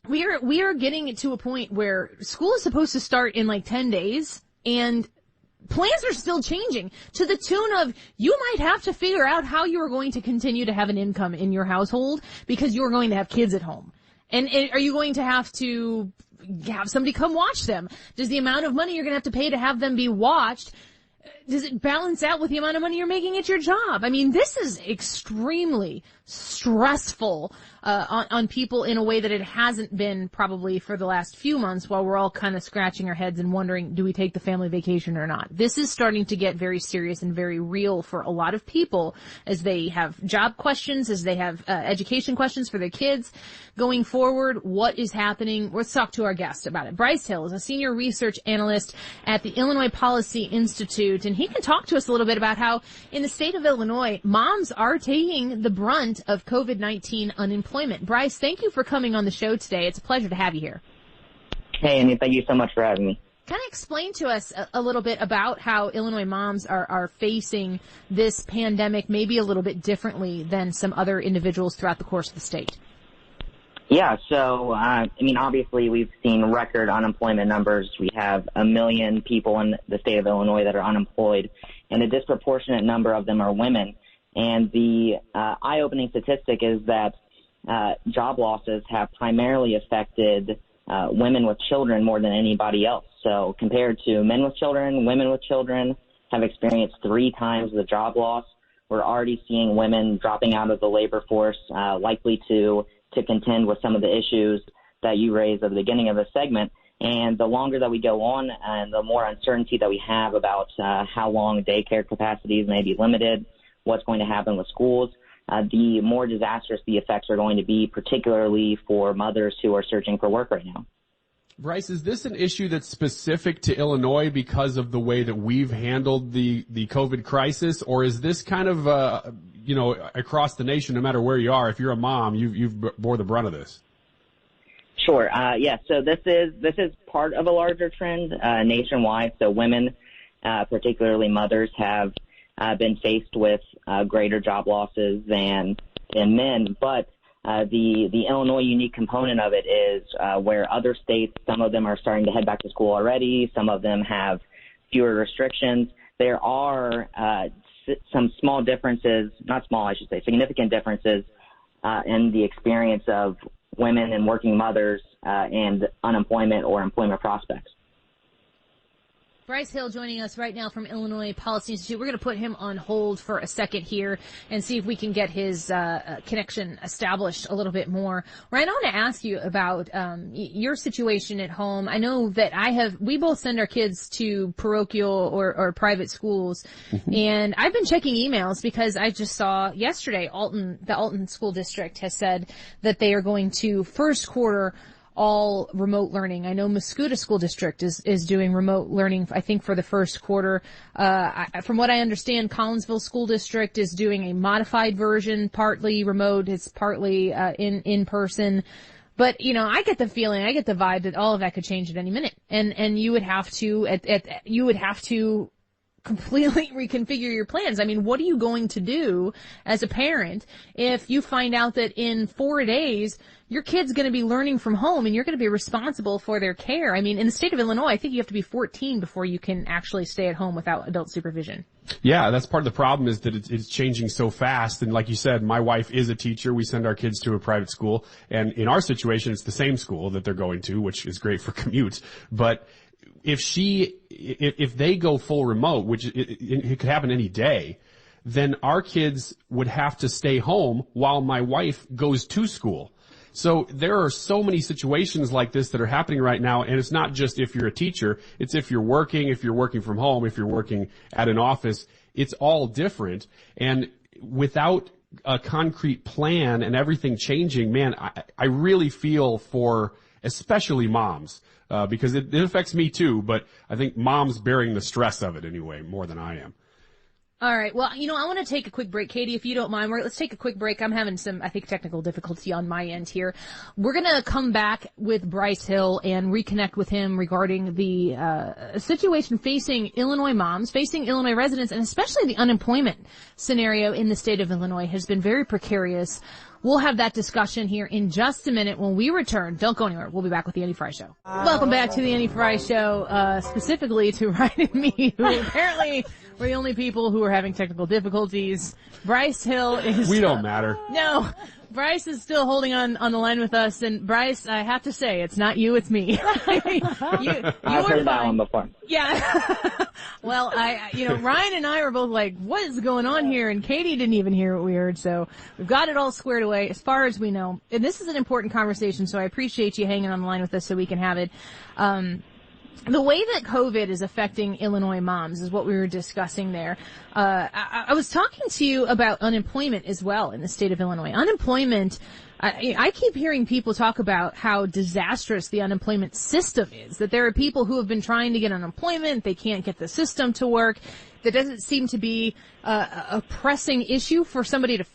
we are getting to a point where school is supposed to start in like 10 days, and plans are still changing to the tune of you might have to figure out how you are going to continue to have an income in your household because you are going to have kids at home. And are you going to have somebody come watch them? Does the amount of money you're going to have to pay to have them be watched, does it balance out with the amount of money you're making at your job? I mean, this is extremely stressful on people in a way that it hasn't been probably for the last few months, while we're all kind of scratching our heads and wondering, do we take the family vacation or not? This is starting to get very serious and very real for a lot of people as they have job questions, as they have education questions for their kids. Going forward, what is happening? Let's talk to our guest about it. Bryce Hill is a senior research analyst at the Illinois Policy Institute, and he can talk to us a little bit about how in the state of Illinois, moms are taking the brunt of COVID-19 unemployment. Bryce, thank you for coming on the show today. It's a pleasure to have you here. Hey, Annie, thank you so much for having me. Kind of explain to us a little bit about how Illinois moms are facing this pandemic maybe a little bit differently than some other individuals throughout the course of the state. Yeah, so, obviously we've seen record unemployment numbers. We have 1 million people in the state of Illinois that are unemployed, and a disproportionate number of them are women. And the eye-opening statistic is that job losses have primarily affected women with children more than anybody else. So compared to men with children, women with children have experienced 3 times the job loss. We're already seeing women dropping out of the labor force, likely to contend with some of the issues that you raised at the beginning of the segment. And the longer that we go on and the more uncertainty that we have about how long daycare capacities may be limited, what's going to happen with schools, the more disastrous the effects are going to be, particularly for mothers who are searching for work right now. Bryce, is this an issue that's specific to Illinois because of the way that we've handled the COVID crisis, or is this kind of, across the nation, no matter where you are, if you're a mom, you've bore the brunt of this? Sure. So this is part of a larger trend nationwide. So women, particularly mothers, have been faced with greater job losses than men. But the Illinois unique component of it is where other states, some of them are starting to head back to school already. Some of them have fewer restrictions. There are some small differences, not small, I should say, significant differences in the experience of women and working mothers and unemployment or employment prospects. Bryce Hill joining us right now from Illinois Policy Institute. We're going to put him on hold for a second here and see if we can get his connection established a little bit more. Ryan, I want to ask you about your situation at home. I know that we both send our kids to parochial or private schools, and I've been checking emails because I just saw yesterday the Alton School District has said that they are going to first quarter all remote learning. I know Muscuda School District is doing remote learning, I think, for the first quarter. From what I understand, Collinsville School District is doing a modified version, partly remote, it's partly in person. But, I get the vibe that all of that could change at any minute. And you would have to completely reconfigure your plans. I mean, what are you going to do as a parent if you find out that in 4 days your kid's going to be learning from home and you're going to be responsible for their care? I mean, in the state of Illinois, I think you have to be 14 before you can actually stay at home without adult supervision. Yeah, that's part of the problem is that it's changing so fast. And like you said, my wife is a teacher. We send our kids to a private school. And in our situation, it's the same school that they're going to, which is great for commutes. But if they go full remote, which it could happen any day, then our kids would have to stay home while my wife goes to school. So there are so many situations like this that are happening right now, and it's not just if you're a teacher, it's if you're working from home, if you're working at an office, it's all different. And without a concrete plan and everything changing, man, I really feel for especially moms. Because it affects me too, but I think mom's bearing the stress of it anyway, more than I am. All right. Well, I want to take a quick break. Katie, if you don't mind, let's take a quick break. I'm having some, I think, technical difficulty on my end here. We're going to come back with Bryce Hill and reconnect with him regarding the situation facing Illinois moms, facing Illinois residents, and especially the unemployment scenario in the state of Illinois has been very precarious. We'll have that discussion here in just a minute when we return. Don't go anywhere. We'll be back with the Annie Frey Show. Welcome back to the Annie Frey Show, specifically to Ryan and me, who apparently we're the only people who are having technical difficulties. Bryce Hill is... We don't matter. No. Bryce is still holding on the line with us, and Bryce, I have to say, it's not you, it's me. I've heard that one before. Yeah. Well, Ryan and I were both like, what is going on here? And Katie didn't even hear what we heard, so we've got it all squared away as far as we know. And this is an important conversation, so I appreciate you hanging on the line with us so we can have it. The way that COVID is affecting Illinois moms is what we were discussing there. I was talking to you about unemployment as well in the state of Illinois. Unemployment, I keep hearing people talk about how disastrous the unemployment system is, that there are people who have been trying to get unemployment, they can't get the system to work. There doesn't seem to be a pressing issue for somebody to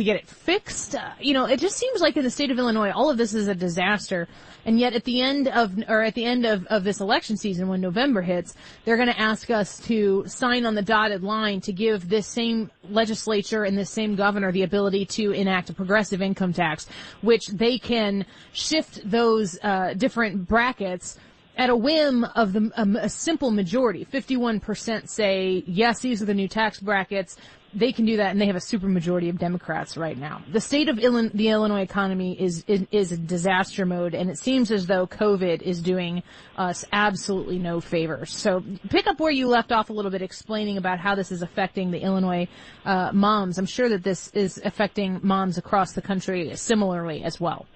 get it fixed. It just seems like in the state of Illinois, all of this is a disaster. And yet at the end of this election season, when November hits, they're going to ask us to sign on the dotted line to give this same legislature and this same governor the ability to enact a progressive income tax, which they can shift those different brackets at a whim of a simple majority. 51% say, yes, these are the new tax brackets. They can do that, and they have a supermajority of Democrats right now. The state of the Illinois economy is a disaster mode, and it seems as though COVID is doing us absolutely no favors. So pick up where you left off a little bit, explaining about how this is affecting the Illinois moms. I'm sure that this is affecting moms across the country similarly as well.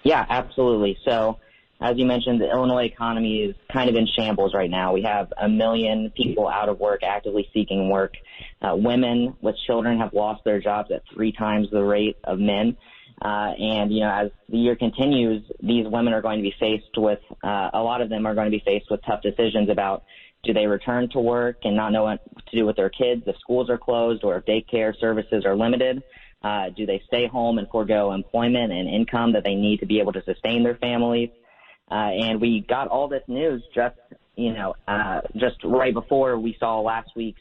Yeah, absolutely. So, as you mentioned, the Illinois economy is kind of in shambles right now. We have 1 million people out of work, actively seeking work. Women with children have lost their jobs at 3 times the rate of men. As the year continues, these women are going to be faced with, a lot of them are going to be faced with tough decisions about, do they return to work and not know what to do with their kids if schools are closed or if daycare services are limited? Do they stay home and forego employment and income that they need to be able to sustain their families? And we got all this news just right before we saw last week's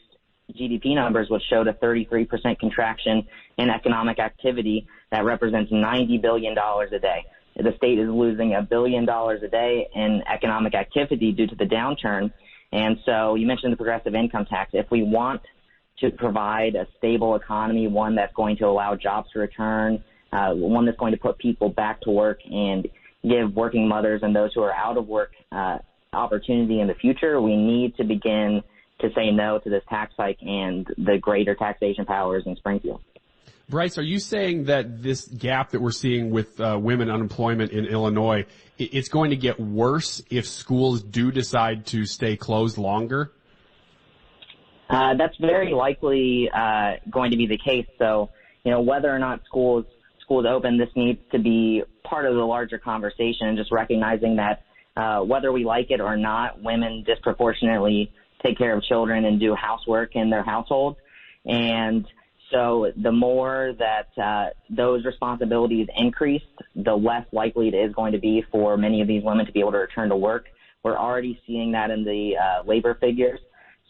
GDP numbers, which showed a 33% contraction in economic activity that represents $90 billion a day. The state is losing $1 billion a day in economic activity due to the downturn. And so you mentioned the progressive income tax. If we want to provide a stable economy, one that's going to allow jobs to return, one that's going to put people back to work and give working mothers and those who are out of work opportunity in the future, we need to begin to say no to this tax hike and the greater taxation powers in Springfield. Bryce, are you saying that this gap that we're seeing with women unemployment in Illinois, it's going to get worse if schools do decide to stay closed longer? That's very likely going to be the case. So, whether or not schools open, this needs to be part of the larger conversation, and just recognizing that whether we like it or not, women disproportionately take care of children and do housework in their households. And so the more that those responsibilities increase, the less likely it is going to be for many of these women to be able to return to work. We're already seeing that in the labor figures.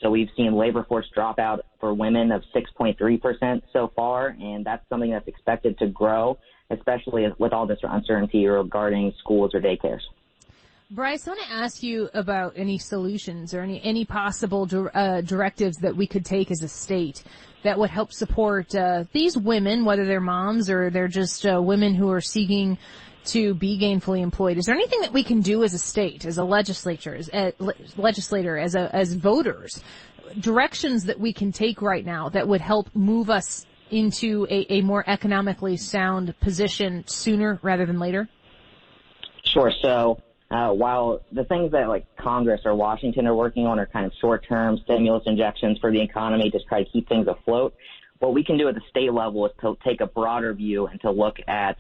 So we've seen labor force dropout for women of 6.3% so far, and that's something that's expected to grow, especially with all this uncertainty regarding schools or daycares. Bryce, I want to ask you about any solutions or any possible directives that we could take as a state that would help support these women, whether they're moms or they're just women who are seeking to be gainfully employed. Is there anything that we can do as a state, as a legislator, as voters, directions that we can take right now that would help move us into a more economically sound position sooner rather than later? Sure. So while the things that like Congress or Washington are working on are kind of short-term stimulus injections for the economy to try to keep things afloat, what we can do at the state level is to take a broader view and to look at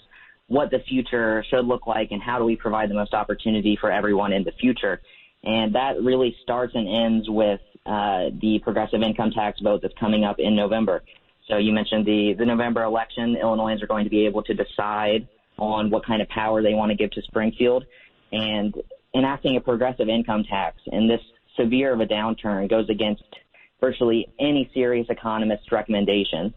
what the future should look like and how do we provide the most opportunity for everyone in the future. And that really starts and ends with the progressive income tax vote that's coming up in November. So you mentioned the November election. Illinoisans are going to be able to decide on what kind of power they want to give to Springfield. And enacting a progressive income tax in this severe of a downturn goes against virtually any serious economist's recommendations.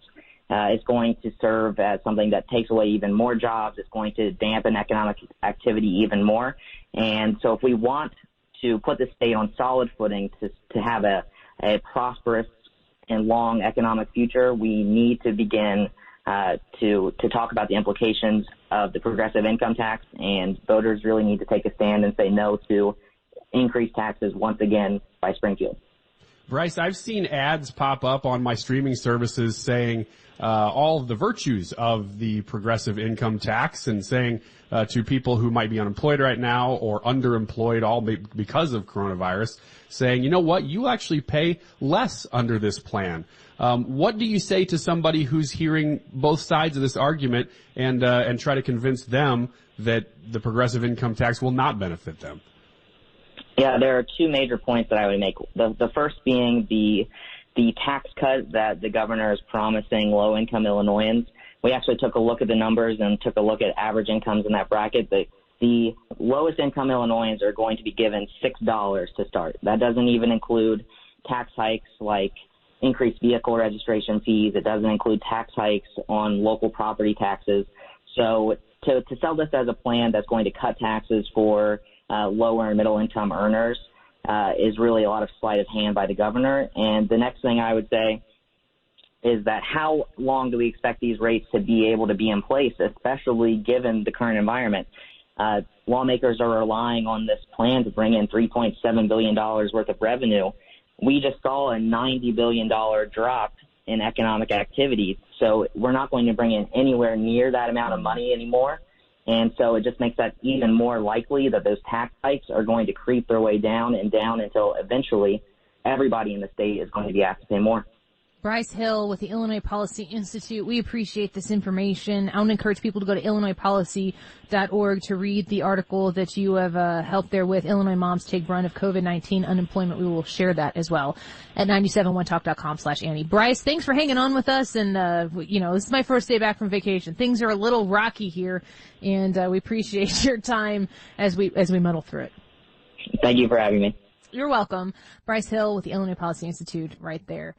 it's going to serve as something that takes away even more jobs. It's going to dampen economic activity even more. And so if we want to put the state on solid footing to have a prosperous and long economic future, we need to begin to talk about the implications of the progressive income tax, and voters really need to take a stand and say no to increased taxes once again by Springfield. Bryce, I've seen ads pop up on my streaming services saying all of the virtues of the progressive income tax, and saying to people who might be unemployed right now or underemployed all because of coronavirus, saying, you know what, you actually pay less under this plan. What do you say to somebody who's hearing both sides of this argument and try to convince them that the progressive income tax will not benefit them? Yeah, there are two major points that I would make. The first being the tax cut that the governor is promising low-income Illinoisans. We actually took a look at the numbers and took a look at average incomes in that bracket. The lowest-income Illinoisans are going to be given $6 to start. That doesn't even include tax hikes like increased vehicle registration fees. It doesn't include tax hikes on local property taxes. So to sell this as a plan that's going to cut taxes for lower and middle income earners is really a lot of sleight of hand by the governor. And the next thing I would say is that how long do we expect these rates to be able to be in place, especially given the current environment? Lawmakers are relying on this plan to bring in $3.7 billion worth of revenue. We just saw a $90 billion drop in economic activity. So we're not going to bring in anywhere near that amount of money anymore. And so it just makes that even more likely that those tax hikes are going to creep their way down and down until eventually everybody in the state is going to be asked to pay more. Bryce Hill with the Illinois Policy Institute. We appreciate this information. I want to encourage people to go to illinoispolicy.org to read the article that you have helped there with. Illinois Moms Take Brunt of COVID-19 Unemployment. We will share that as well at 971talk.com/Annie. Bryce, thanks for hanging on with us. And, this is my first day back from vacation. Things are a little rocky here, and we appreciate your time as we muddle through it. Thank you for having me. You're welcome. Bryce Hill with the Illinois Policy Institute right there.